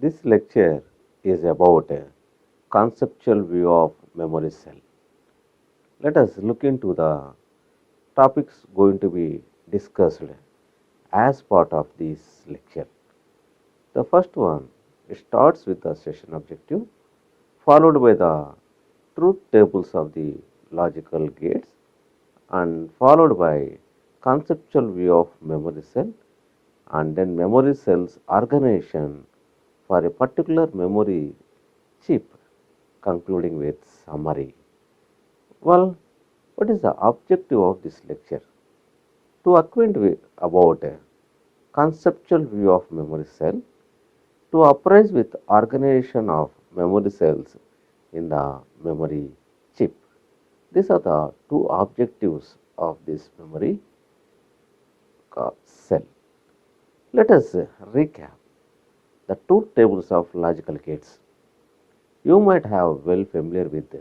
This lecture is about a conceptual view of memory cell. Let us look into the topics going to be discussed as part of this lecture. The first one starts with the session objective, followed by the truth tables of the logical gates, and followed by conceptual view of memory cell, and then memory cells organization for a particular memory chip, concluding with summary. Well, what is the objective of this lecture? To acquaint about a conceptual view of memory cell, to apprise with organization of memory cells in the memory chip. These are the two objectives of this memory cell. Let us recap the truth tables of logical gates. You might have well familiar with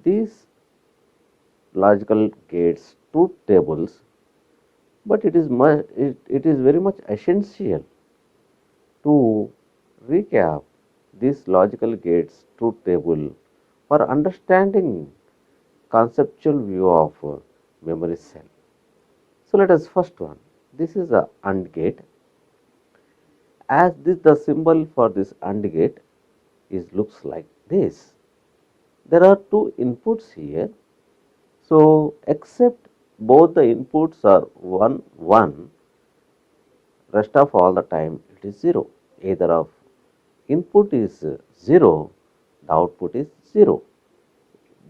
these logical gates truth tables, but it is very much essential to recap this logical gates truth table for understanding conceptual view of memory cell. So let us first one. This is a AND gate. As this the symbol for this AND gate is looks like this. There are two inputs here. So except both the inputs are 1 1, rest of all the time it is 0. Either of input is 0, the output is 0.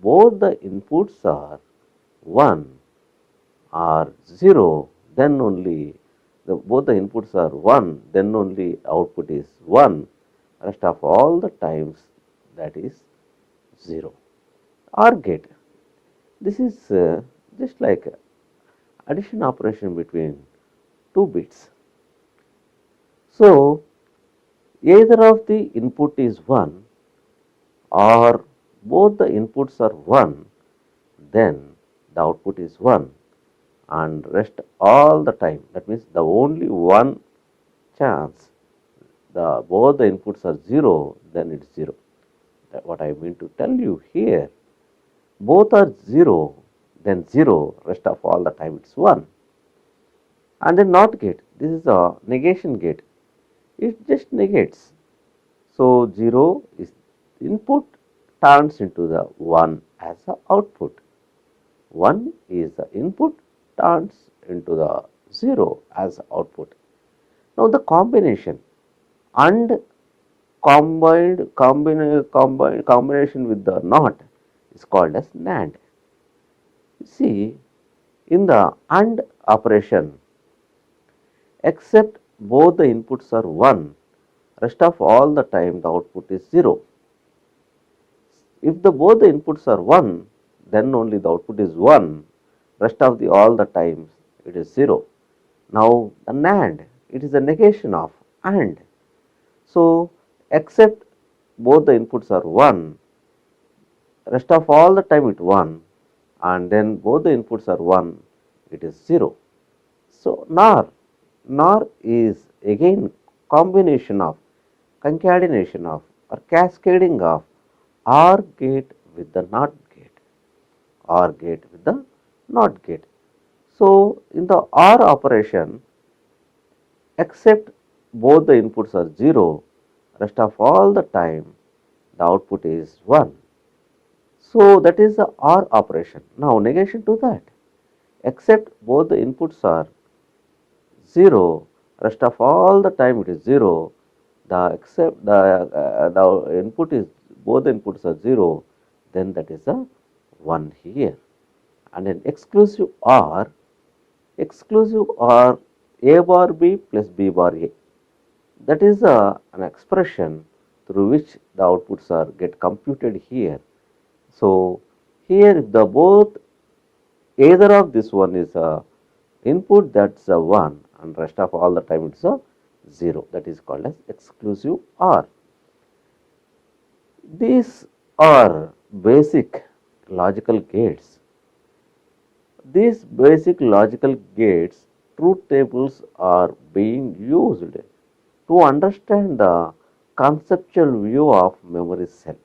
Both the inputs are 1 or 0, then only both the inputs are 1, then only output is 1. Rest of all the times that is 0. OR gate. This is just like addition operation between two bits. So, either of the input is 1 or both the inputs are 1, then the output is 1 and rest all the time. That means the only one chance the both the inputs are 0, then it's 0. That what I mean to tell you here. Both are 0, then 0, rest of all the time it's 1. And then NOT gate, this is a negation gate. It just negates. So 0 is input turns into the 1 as the output. 1 is the input turns into the 0 as output. Now the combination and combination with the NOT is called as NAND. You see, in the AND operation, except both the inputs are 1, rest of all the time the output is 0. If both the inputs are 1, then only the output is 1, rest of the all the times it is 0. Now the NAND, it is a negation of AND. So except both the inputs are 1, rest of all the time it 1, and then both the inputs are 1, it is 0. So NOR is again combination of concatenation of or cascading of OR gate with the NOT gate, OR gate with the NOT gate. So in the OR operation, except both the inputs are 0, rest of all the time the output is 1. So that is the OR operation. Now negation to that, except both the inputs are 0, rest of all the time it is 0, the input is both the inputs are 0, then that is a 1 here. And an exclusive OR A bar B plus B bar A. That is an expression through which the outputs are get computed here. So here if the both either of this one is a input, that's a 1, and rest of all the time it's a 0, that is called as exclusive OR. These are basic logical gates. These basic logical truth tables are being used to understand the conceptual view of memory cell.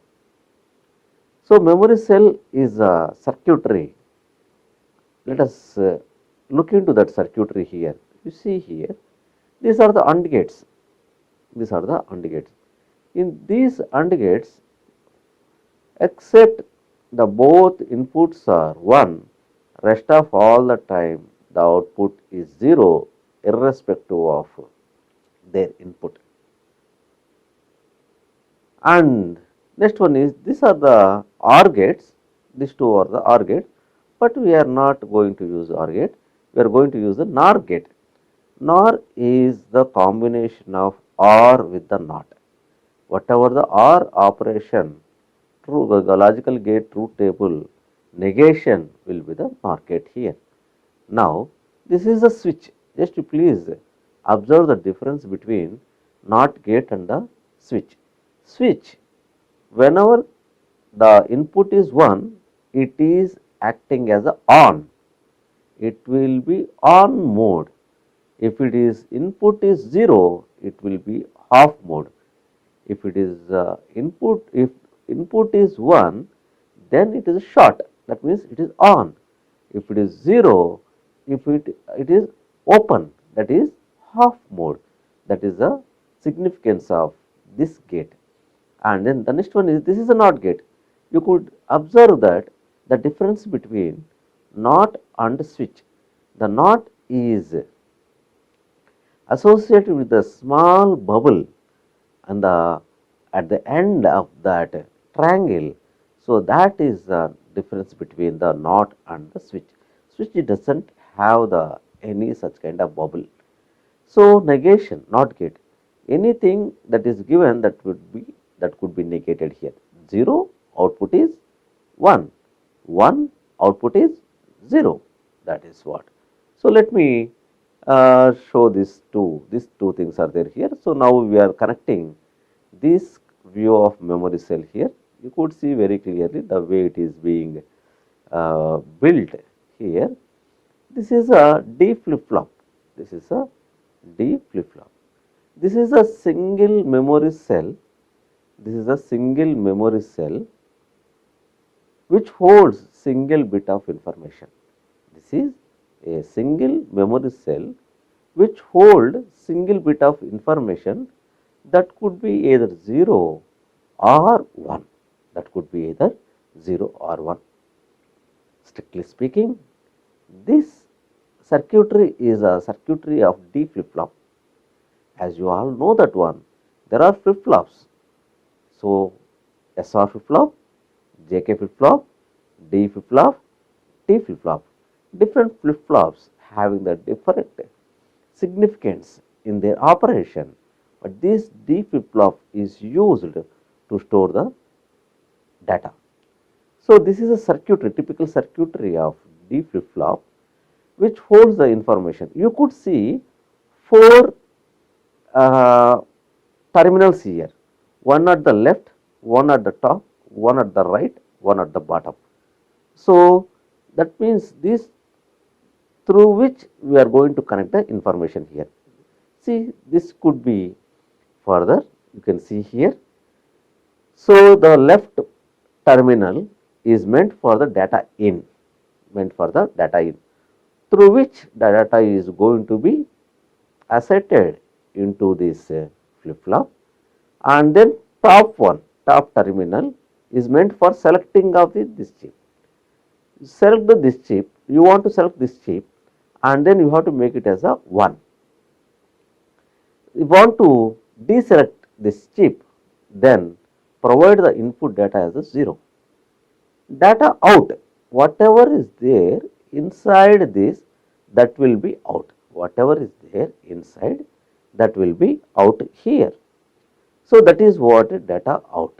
So, memory cell is a circuitry. Let us look into that circuitry here. You see here, these are the AND gates. These are the AND gates. In these AND gates, except the both inputs are 1, rest of all the time the output is 0 irrespective of their input. And next one is, these are the OR gates, these two are the OR gates, but we are not going to use OR gate, we are going to use the NOR gate. NOR is the combination of OR with the NOT. Whatever the OR operation, true the logical gate truth table negation will be the NOR gate here. Now, this is a switch. Just please observe the difference between NOT gate and the switch. Switch, whenever the input is 1, it is acting as a on. It will be on mode. If it is input is 0, it will be off mode. If it is if input is 1, then it is short. That means it is on. If it is 0, if it is open, that is half mode. That is the significance of this gate. And then the next one is, this is a NOT gate. You could observe that the difference between NOT and switch. The NOT is associated with a small bubble and at the end of that triangle. So, that is the difference between the NOT and the switch. Switch does not have the any such kind of bubble. So, negation, NOT gate, anything that is given that could be negated here. 0 output is 1, 1 output is 0, that is what. So, let me show these two things are there here. So, now we are connecting this view of memory cell here. You could see very clearly the way it is being built here. This is a D flip-flop. This is a D flip-flop. This is a single memory cell. This is a single memory cell which holds single bit of information. This is a single memory cell which hold single bit of information that could be either 0 or 1. That could be either 0 or 1. Strictly speaking, this circuitry is a circuitry of D flip-flop. As you all know that one, there are flip-flops. So, SR flip-flop, JK flip-flop, D flip-flop, T flip-flop. Different flip-flops having the different significance in their operation, but this D flip-flop is used to store the data. So, this is a circuitry, typical circuitry of D flip-flop which holds the information. You could see 4 terminals here, one at the left, one at the top, one at the right, one at the bottom. So, that means this through which we are going to connect the information here. See, this could be further, you can see here. So, the left terminal is meant for the data in, through which the data is going to be asserted into this flip-flop, and then top terminal is meant for selecting of this chip. Select this chip, you want to select this chip, and then you have to make it as a 1. You want to deselect this chip, then provide the input data as a 0. Data out, whatever is there inside this, that will be out. Whatever is there inside, that will be out here. So, that is what data out.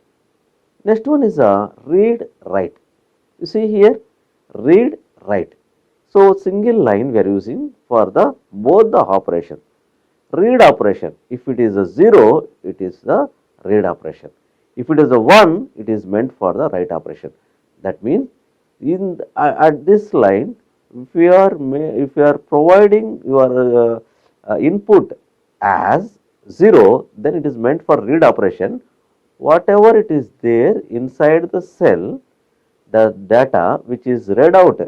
Next one is a read write. You see here, read write. So, single line we are using for the both the operation. Read operation, if it is a 0, it is the read operation. If it is a 1, it is meant for the write operation. That means, in at this line, if you are providing your input as 0, then it is meant for read operation. Whatever it is there inside the cell, the data which is read out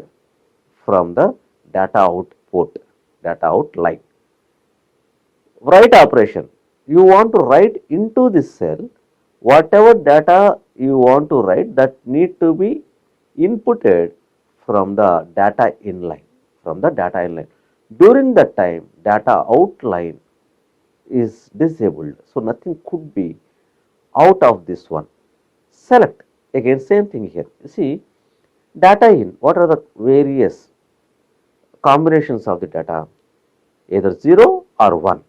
from the data out port, data out line. Write operation, you want to write into this cell whatever data you want to write that need to be inputted from the data inline, from the data inline. During that time, data outline is disabled, so nothing could be out of this one. Select, again same thing here. You see, data in, what are the various combinations of the data? Either 0 or 1.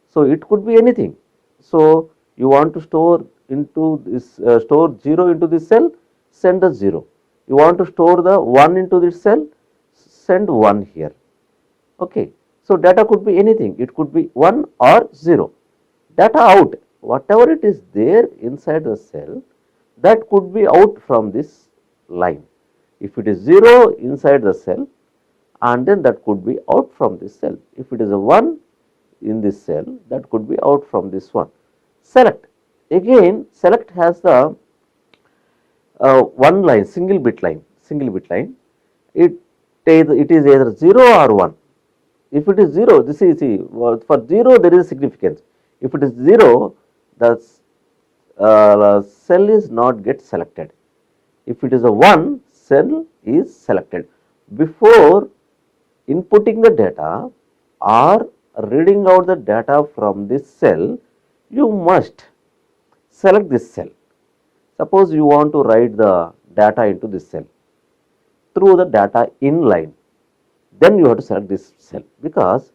So it could be anything. So you want to store into this, store 0 into this cell, send the 0. You want to store the 1 into this cell, send 1 here. Okay. So data could be anything. It could be 1 or 0. Data out, whatever it is there inside the cell, that could be out from this line. If it is 0 inside the cell, and then that could be out from this cell. If it is a 1 in this cell, that could be out from this one. Select, again select has the one line, single bit line, it is either 0 or 1. If it is 0, this is, see, for 0 there is significance. If it is 0, the cell is not get selected. If it is a 1, cell is selected. Before inputting the data or reading out the data from this cell, you must select this cell. Suppose you want to write the data into this cell through the data inline, then you have to select this cell, because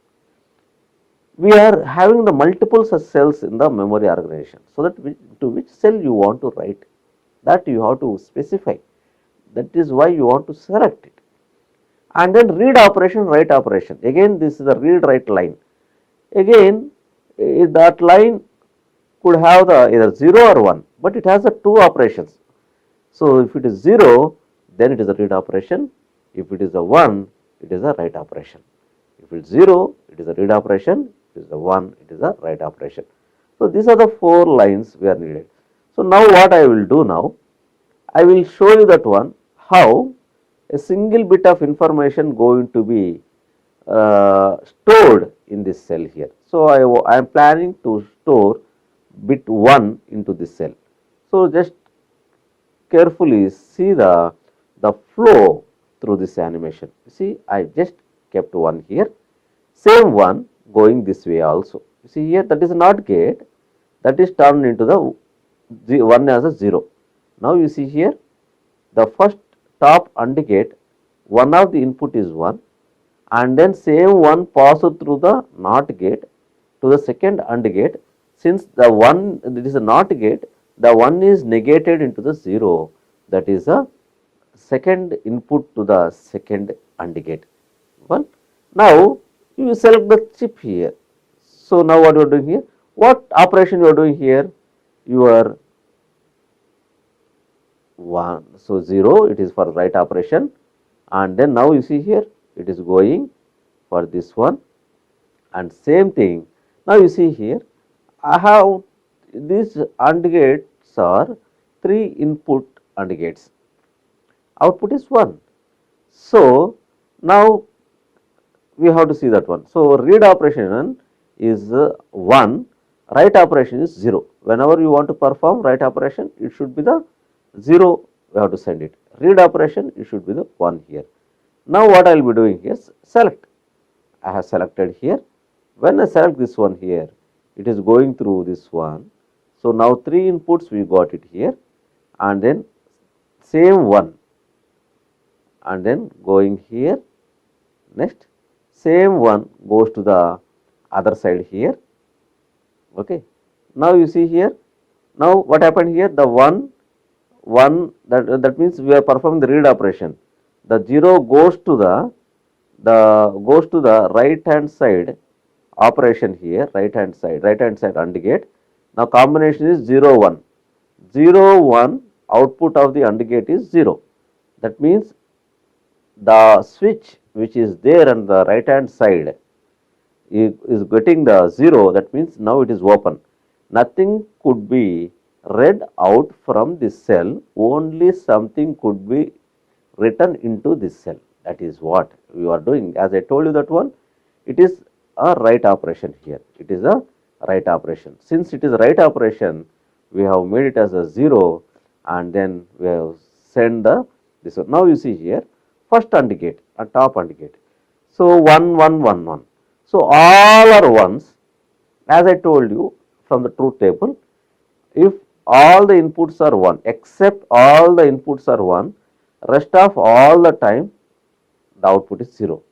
we are having the multiple such cells in the memory organization. So that to which cell you want to write, that you have to specify. That is why you want to select it. And then read operation, write operation. Again, this is the read write line. Again, that line could have the either 0 or 1, but it has the two operations. So if it is 0, then it is a read operation. If it is a 1, it is a write operation. If it is 0, it is a read operation. If it is a 1, it is a write operation. So these are the 4 lines we are needed. So now what I will do now, I will show you that one, how a single bit of information going to be stored in this cell here. So I am planning to store bit 1 into this cell. So just carefully see the flow through this animation. See, I just kept 1 here, same one going this way also. You see here, that is a NOT gate, that is turned into the 1 as a 0. Now you see here, the first top AND gate, one of the input is 1, and then same one passed through the NOT gate to the second AND gate. Since the 1, it is a NOT gate, the 1 is negated into the 0, that is a second input to the second AND gate. Well, now you select the chip here. So now what you are doing here? What operation you are doing here? You are 1, so 0, it is for write operation, and then now you see here, it is going for this one, and same thing. Now you see here, I have these AND gates are 3 input AND gates, output is 1. So now we have to see that one. So read operation is 1, write operation is 0. Whenever you want to perform write operation, it should be the 0, we have to send it. Read operation, it should be the 1 here. Now what I will be doing here, select. I have selected here. When I select this one here, it is going through this one. So now 3 inputs we got it here, and then same one, and then going here, next same one goes to the other side here. Okay. Now you see here, now what happened here, the 1 that means we are performing the read operation. The 0 goes to the right hand side operation here, right hand side AND gate. Now combination is 0 1, 0 1, output of the AND gate is 0. That means the switch which is there on the right hand side is getting the 0, that means now it is open. Nothing could be read out from this cell, only something could be written into this cell. That is what we are doing. As I told you that one, it is a write operation here. It is a write operation. Since it is a write operation, we have made it as a 0 and then we have sent the this one. Now you see here, first AND gate and top AND gate. So 1, 1, 1, 1. So all are ones. As I told you from the truth table, if all the inputs are 1, except all the inputs are 1, rest of all the time the output is 0.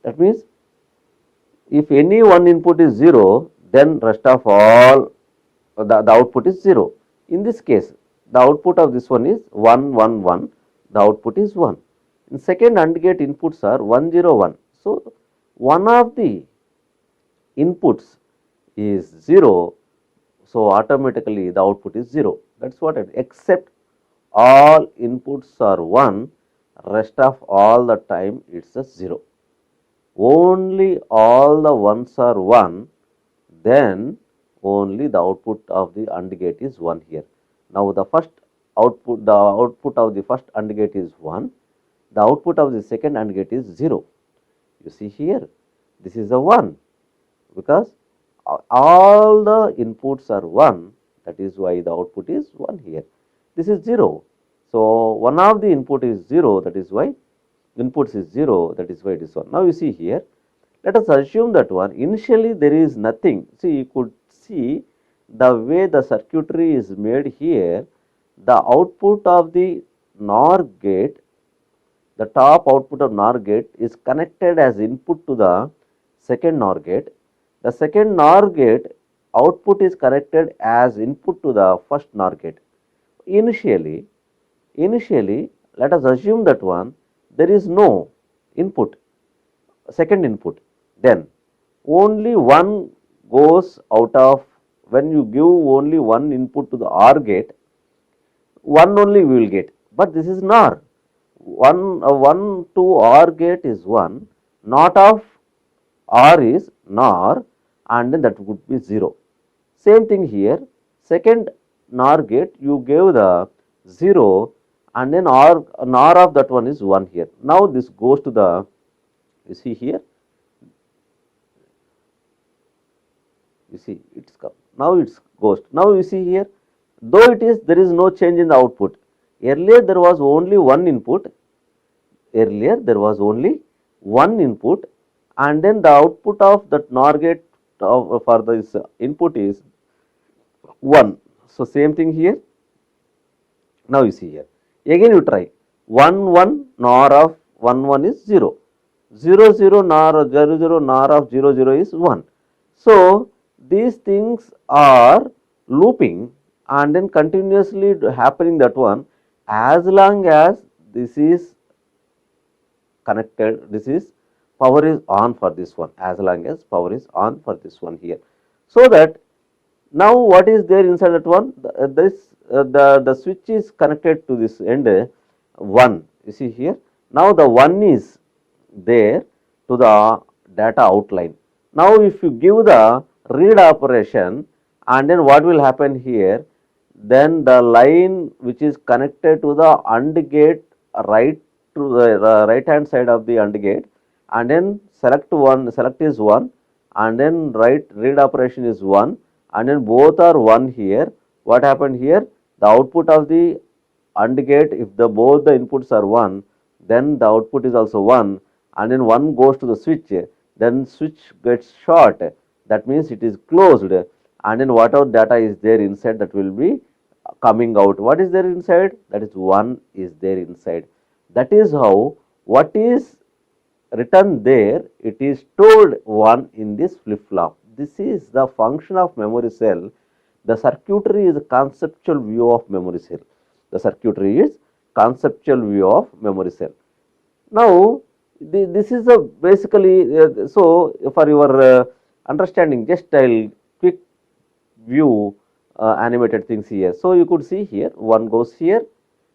That means if any one input is 0, then rest of all the output is 0. In this case, the output of this one is 1, 1, 1, the output is 1. In second AND gate, inputs are 1, 0, 1. So, one of the inputs is 0, so automatically the output is 0. That is what it is. Except all inputs are 1, rest of all the time it is a 0. Only all the ones are 1, then only the output of the AND gate is 1 here. Now, the output of the first AND gate is 1, the output of the second AND gate is 0. You see here, this is a 1, because all the inputs are 1, that is why the output is 1 here. This is 0. So, one of the input is 0, that is why inputs is 0, that is why it is 1. Now, you see here, let us assume that one initially there is nothing. See, you could see the way the circuitry is made here, the output of the NOR gate, the top output of NOR gate is connected as input to the second NOR gate. The second NOR gate output is connected as input to the first NOR gate. Initially, let us assume that one there is no input, second input, then only one goes out of, when you give only one input to the OR gate, one only we will get, but this is NOR. 1 to OR gate is 1, not of OR is NOR, and then that would be 0. Same thing here, second NOR gate you gave the 0 and then NOR of that one is 1 here. Now, this goes to the, you see here, you see it's come, now it's ghost. Now, you see here, though it is, there is no change in the output. Earlier there was only one input, and then the output of that NOR gate for this input is 1. So, same thing here. Now, you see here, again you try 1, 1 NOR of 1, 1 is 0, 0, 0 NOR, 0, 0 NOR of 0, 0 is 1. So, these things are looping and then continuously happening, that one, as long as this is connected, this is power is on for this one, as long as power is on for this one here. So, that now what is there inside that one, the switch is connected to this end 1, you see here. Now, the 1 is there to the data outline. Now, if you give the read operation, and then what will happen here, then the line which is connected to the AND gate right to the right hand side of the AND gate, and then select is 1, and then read operation is 1, and then both are 1 here. What happened here? The output of the AND gate, if both the inputs are 1, then the output is also 1, and then 1 goes to the switch, then switch gets short, that means it is closed, and then whatever data is there inside, that will be coming out. What is there inside? That is 1 is there inside. That is how what is written there, it is stored 1 in this flip flop. This is the function of memory cell. The circuitry is a conceptual view of memory cell. The circuitry is conceptual view of memory cell. Now, this is a basically, so for your understanding, just I will quick view animated things here. So, you could see here, 1 goes here,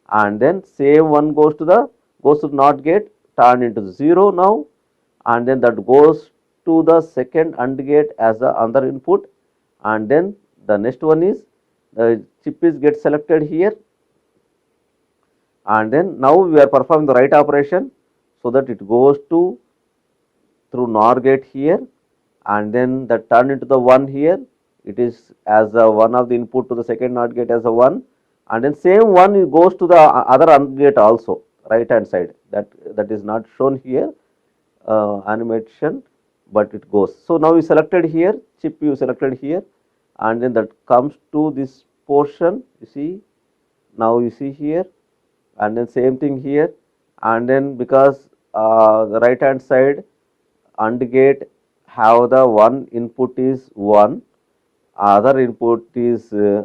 and then same 1 goes to the NOT gate, turn into 0 now, and then that goes to the second AND gate as the other input, and then the next one is the chip is get selected here, and then now we are performing the right operation, so that it goes to through NOR gate here, and then that turn into the 1 here, it is as a one of the input to the second NOT gate as a 1, and then same one goes to the other AND gate also, right hand side, that is not shown here animation, but it goes. So now you selected here, chip you selected here, and then that comes to this portion, you see, now you see here, and then same thing here, and then because the right hand side AND gate have the one input is 1, other input is the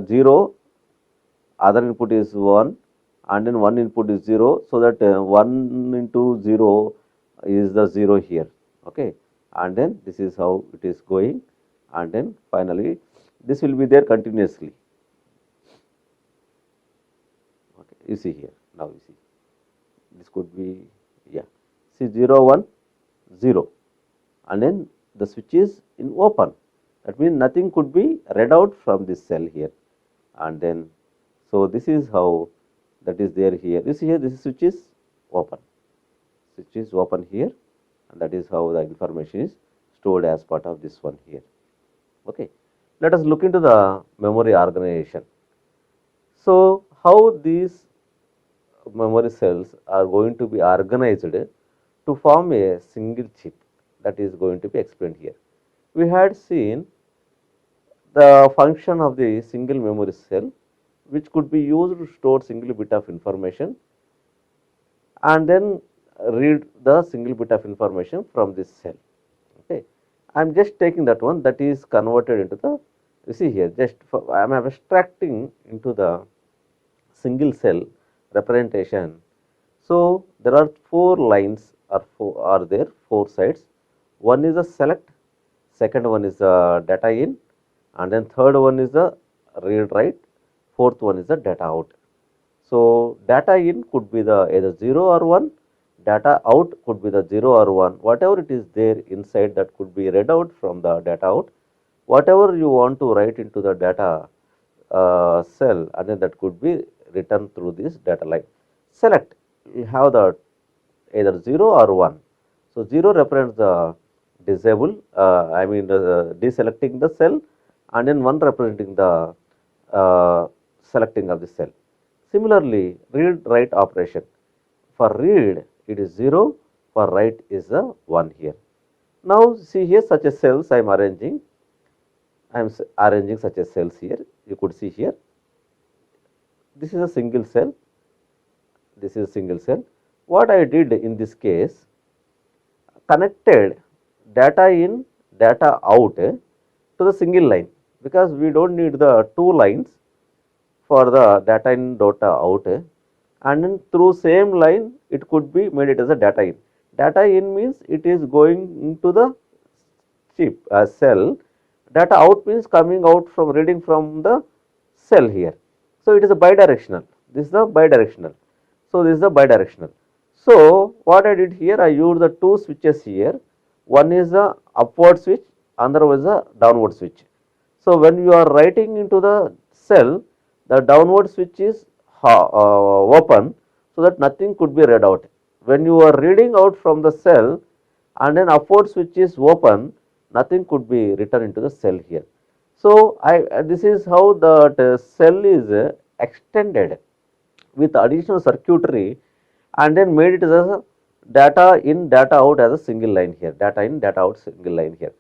0, other input is 1, and then one input is 0, so that 1 into 0 is the 0 here, okay, and then this is how it is going, and then finally this will be there continuously, okay. You see here, now you see this could be, yeah, see 0 1 0, and then the switch is in open, that means nothing could be read out from this cell here, and then so this is how that is there here. You see here, this switch is open, here, and that is how the information is stored as part of this one here, okay. Let us look into the memory organization. So how these memory cells are going to be organized to form a single chip, that is going to be explained here. We had seen the function of the single memory cell, which could be used to store single bit of information and then read the single bit of information from this cell, okay. I am just taking that one, that is converted into the, you see here, just I am abstracting into the single cell representation. So there are 4 lines are there, 4 sides. One is the select, second one is the data in, and then third one is the read write, fourth one is the data out. So data in could be the either 0 or 1, data out could be the 0 or 1, whatever it is there inside that could be read out from the data out, whatever you want to write into the data cell, and then that could be written through this data line. Select, you have the either 0 or 1. So 0 represents the disable, deselecting the cell, and then 1 representing the selecting of the cell. Similarly, read write operation, for read it is 0, for write is the 1 here. Now see here, such a cells I am arranging such a cells here, you could see here, this is a single cell, this is a single cell. What I did in this case, connected data in, data out to the single line, because we do not need the 2 lines for the data in, data out, and then through same line it could be made it as a data in. Data in means it is going into the chip cell, data out means coming out from reading from the cell here. So it is a bidirectional, this is the bidirectional. So this is the bidirectional. So what I did here, I used the 2 switches here, one is the upward switch, another was the downward switch. So when you are writing into the cell, the downward switch is open, so that nothing could be read out. When you are reading out from the cell and then upward switch is open, nothing could be written into the cell here. So this is how the cell is extended with additional circuitry, and then made it as a data in, data out as a single line here, data in, data out single line here.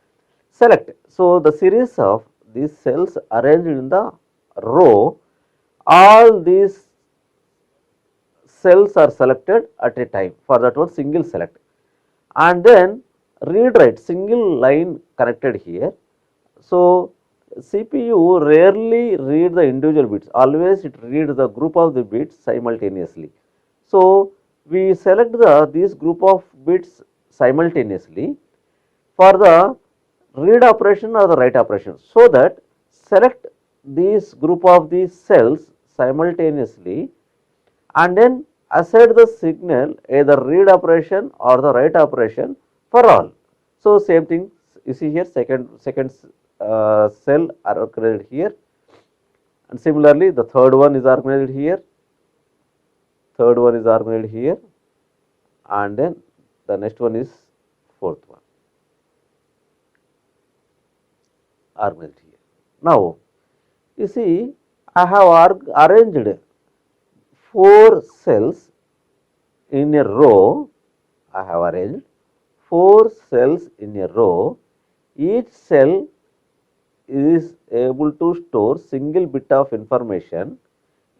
Select, so the series of these cells arranged in the row, all these cells are selected at a time, for that one single select, and then read write single line connected here. So CPU rarely read the individual bits, always it reads the group of the bits simultaneously. So we select these group of bits simultaneously for the read operation or the write operation, so that select these group of these cells simultaneously, and then assign the signal either read operation or the write operation for all. So same thing you see here, second cell are organized here, and similarly the third one is organized here, and then the next one is fourth one organized here. Now you see I have arranged 4 cells in a row. I have arranged 4 cells in a row. Each cell is able to store single bit of information,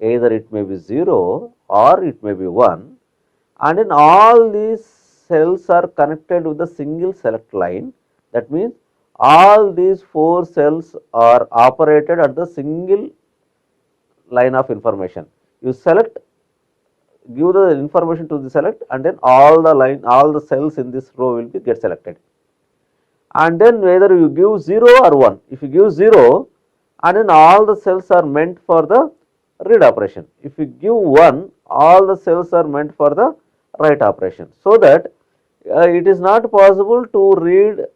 either it may be 0 or it may be 1, and in all these cells are connected with a single select line. That means all these 4 cells are operated at the single line of information. You select, give the information to the select, and then all the cells in this row will be get selected. And then whether you give 0 or 1, if you give 0, and then all the cells are meant for the read operation. If you give 1, all the cells are meant for the write operation. So that it is not possible to read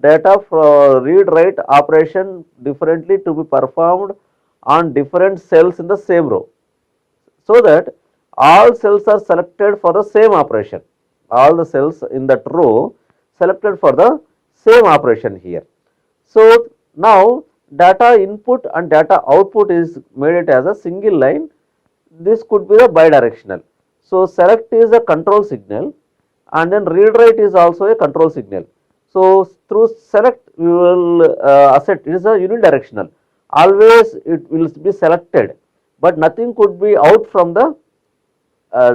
data from read write operation differently to be performed on different cells in the same row, so that all cells are selected for the same operation. All the cells in that row selected for the same operation here. So now data input and data output is made it as a single line. This could be the bidirectional. So select is a control signal, and then read write is also a control signal. So through select we will asset, it is a unidirectional. Always it will be selected, but nothing could be out from the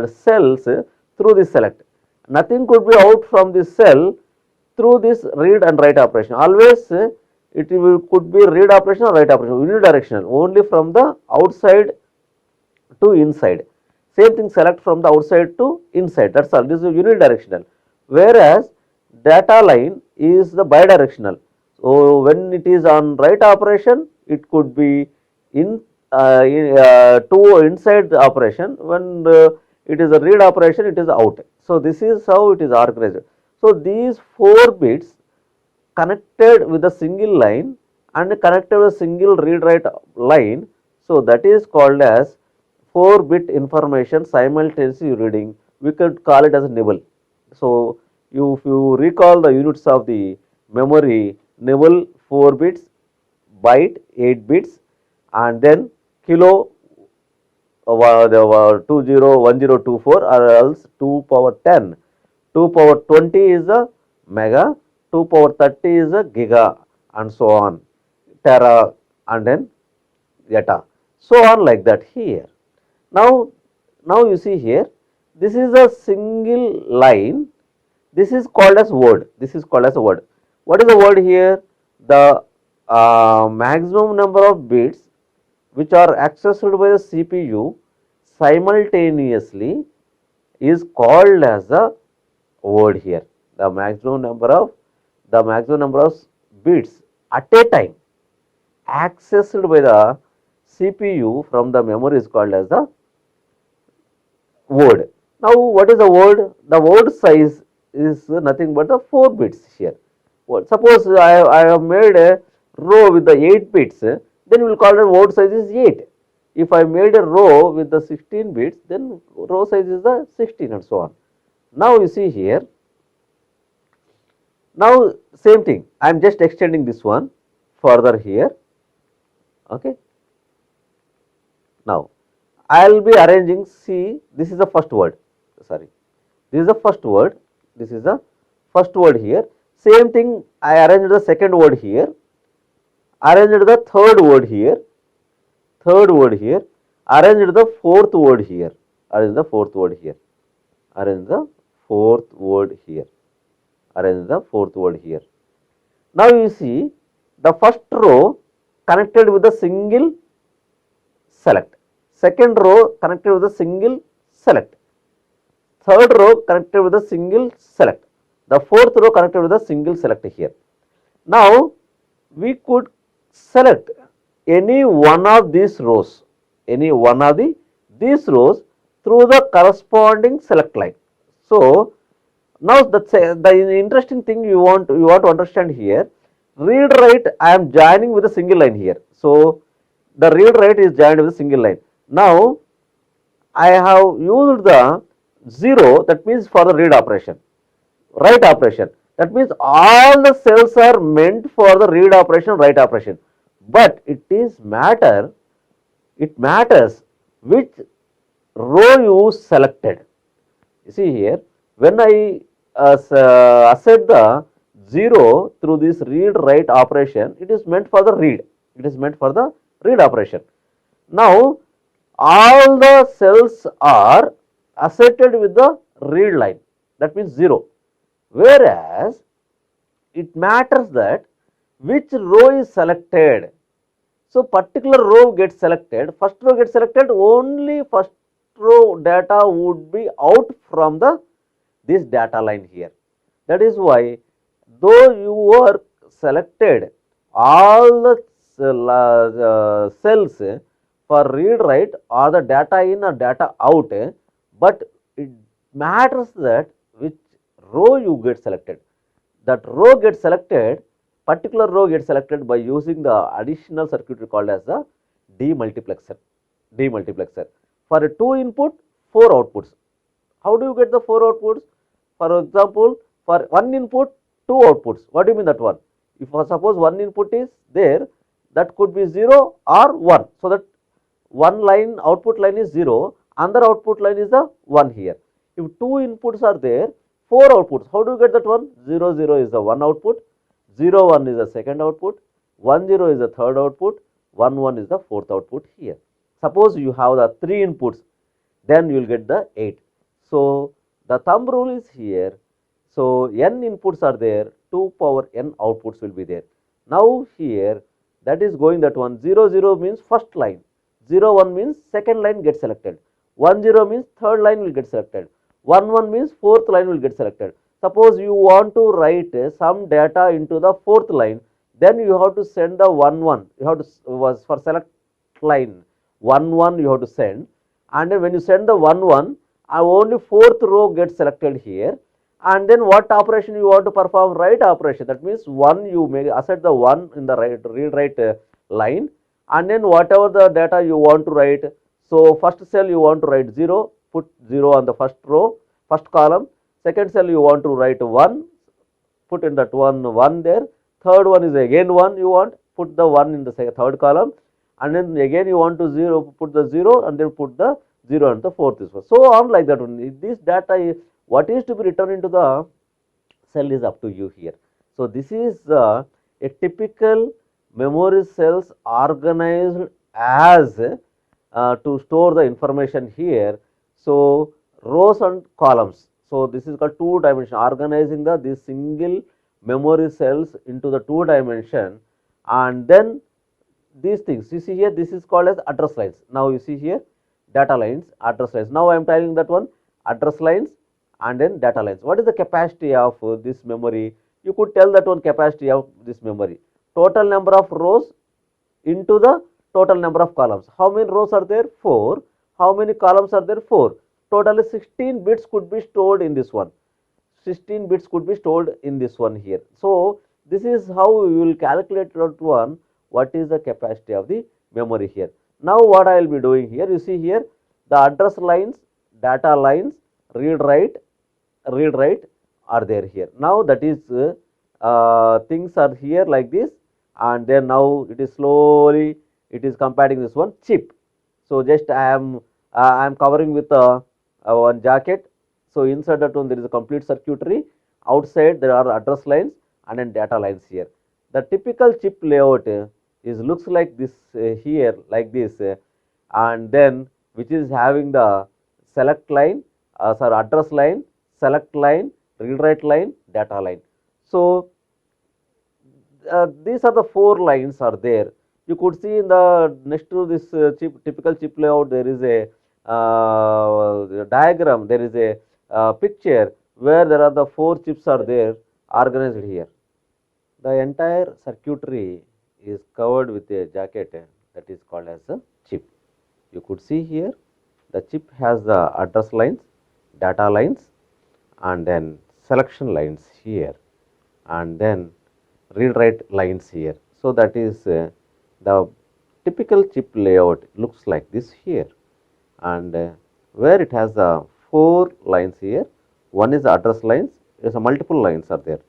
cells through this select. Nothing could be out from this cell through this read and write operation. Always it could be read operation or write operation, unidirectional, only from the outside to inside. Same thing, select from the outside to inside, that is all. This is unidirectional, whereas data line is the bidirectional. So when it is on write operation, it could be to inside the operation. When it is a read operation, it is out. So this is how it is organized. So these 4 bits connected with a single line and connected with a single read write line. So that is called as 4-bit information simultaneously reading. We could call it as a nibble. So if you recall the units of the memory, nibble 4 bits, byte 8 bits, and then kilo 201024, or else 2 power 10, 2 power 20 is a mega, 2 power 30 is a giga, and so on, tera, and then eta, so on, like that here. Now you see here, this is a single line. This is called as word. This is called as a word. What is the word here? The maximum number of bits which are accessed by the CPU simultaneously is called as the word here. The maximum number of bits at a time accessed by the CPU from the memory is called as the word. Now what is the word? The word size is nothing but the 4 bits here. Suppose I have made a row with the 8 bits, then we will call it word size is 8. If I made a row with the 16 bits, then row size is the 16, and so on. Now you see here, now same thing, I am just extending this one further here. Okay. Now I will be arranging, see, this is the first word, sorry, this is the first word, this is the first word here. Same thing, I arranged the second word here, arranged the third word here, arranged the fourth word here, arrange the fourth word here, arrange the fourth word here, arrange the fourth word here. Now you see, the first row connected with a single select, second row connected with a single select, third row connected with a single select, the fourth row connected with a single select here. Now we could select any one of these rows, these rows through the corresponding select line. So now the interesting thing you want to understand here, read write I am joining with a single line here. So the read write is joined with a single line. Now I have used the 0, that means for the read operation, write operation. That means all the cells are meant for the read operation, write operation. But it matters which row you selected. You see here, when I asset the 0 through this read write operation, it is meant for the read. It is meant for the read operation. Now, all the cells are asserted with the read line, that means 0. Whereas, it matters that which row is selected. So, particular row gets selected, first row gets selected, only first row data would be out from the this data line here. That is why, though you are selected all the cells for read write or the data in or data out, but it matters that which row you get selected. That row gets selected, particular row gets selected by using the additional circuitry called as the demultiplexer. Demultiplexer. For a 2 input, 4 outputs. How do you get the 4 outputs? For example, for 1 input, 2 outputs. What do you mean that one? If suppose 1 input is there, that could be 0 or 1. So that one line, output line is 0, another output line is the 1 here. If 2 inputs are there, 4 outputs. How do you get that one? 0, 0 is the one output, 0, 1 is the second output, 1, 0 is the third output, 1, 1 is the fourth output here. Suppose you have the 3 inputs, then you will get the 8. So the thumb rule is here. So n inputs are there, 2 power n outputs will be there. Now here, that is going that one, 0, 0 means first line, 0, 1 means second line gets selected, 1, 0 means third line will get selected, 1, 1 means fourth line will get selected. Suppose you want to write some data into the fourth line, then you have to send the 1, 1, you have to, was for select line, 1, 1 you have to send, and then when you send the 1, 1, only fourth row gets selected here, and then what operation you want to perform? Write operation. That means 1, you may asset the 1 in the read write line, and then whatever the data you want to write. So first cell you want to write 0, put 0 on the first row, first column. Second cell you want to write 1, put in that 1 there. Third one is again 1 you want, put the 1 in the third column, and then again you want to 0, put the 0, and then put the 0 and the fourth is 1. So on like that only. This data is what is to be returned into the cell is up to you here. So this is a typical memory cells organized as to store the information here. So rows and columns. So this is called 2 dimension, organizing the this single memory cells into the 2 dimension, and then these things you see here, this is called as address lines. Now you see here data lines, address lines. Now I am telling that one, address lines and then data lines. What is the capacity of this memory? You could tell that one capacity of this memory. Total number of rows into the total number of columns. How many rows are there? 4. How many columns are there? 4. Totally 16 bits could be stored in this one. 16 bits could be stored in this one here. So this is how you will calculate that one, what is the capacity of the memory here. Now what I will be doing here, you see here the address lines, data lines, read write are there here. Now that is things are here like this, and then now it is slowly it is comparing this one chip. So just I am covering with one jacket. So inside that one there is a complete circuitry, outside there are address lines and then data lines here. The typical chip layout is looks like this here like this, and then which is having the select line, address line, select line, read write line, data line. So these are the 4 lines are there. You could see in the next to this typical chip layout, there is a diagram, there is a picture where there are the 4 chips are there organized here. The entire circuitry is covered with a jacket that is called as a chip. You could see here The chip has the address lines, data lines, and then selection lines here, and then read write lines here. So that is the typical chip layout looks like this here, and where it has the four lines here. One is the address lines, is a multiple lines are there.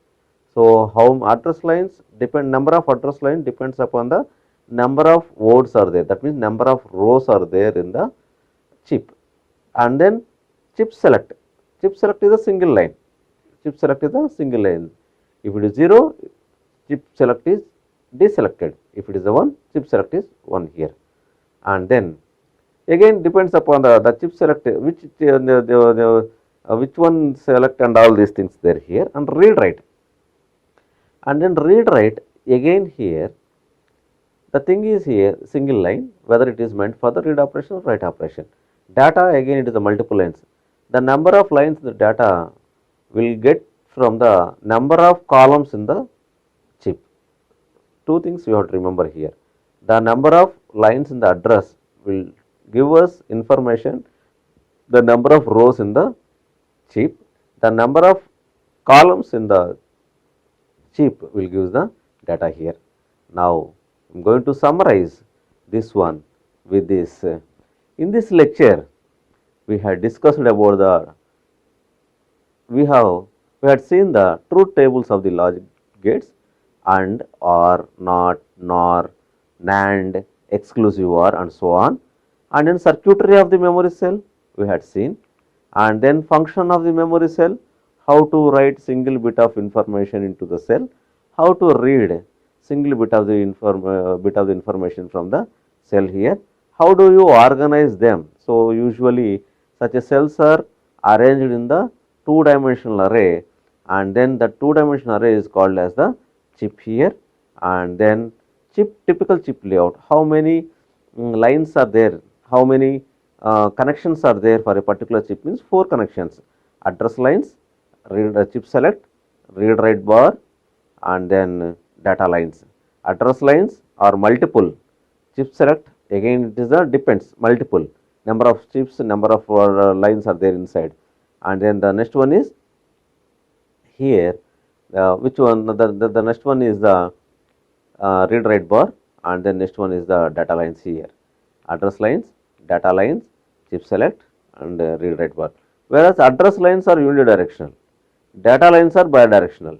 So how address lines depend, number of address line depends upon the number of words are there. That means number of rows are there in the chip. And then chip select. Chip select is a single line. Chip select is a single line. If it is 0, chip select is deselected. If it is a 1, chip select is 1 here. And then again depends upon the chip select, which one select and all these things there here, and read write. And then read write again here, the thing is here single line, whether it is meant for the read operation or write operation. Data again it is a multiple lines. The number of lines the data will get from the number of columns in the chip. Two things you have to remember here. The number of lines in the address will give us information, the number of rows in the chip, the number of columns in the chip will give the data here. Now, I am going to summarize this one with this. In this lecture, we had discussed about we had seen the truth tables of the logic gates, and, or, not, nor, NAND, exclusive OR, and so on. And then circuitry of the memory cell we had seen, and then function of the memory cell, how to write single bit of information into the cell, how to read single bit of the information from the cell here, how do you organize them. So usually such a cells are arranged in the two-dimensional array, and then the two-dimensional array is called as the chip here. And then typical chip layout, how many lines are there, how many connections are there for a particular chip, means 4 connections: address lines, chip select, read write bar, and then data lines. Address lines are multiple, chip select again it is a depends multiple, number of chips, number of lines are there inside. And then the next one is here, which one, the next one is the read write bar, and then next one is the data lines here. Address lines, data lines, chip select, and read write bar. Whereas address lines are unidirectional, data lines are bidirectional,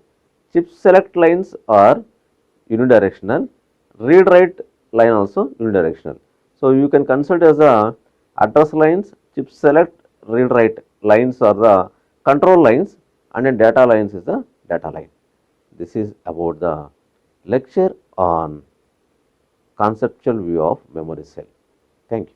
chip select lines are unidirectional, read write line also unidirectional. So you can consider as the address lines, chip select, read write lines are the control lines, and then data lines is the data line. This is about the lecture on conceptual view of memory cell. Thank you.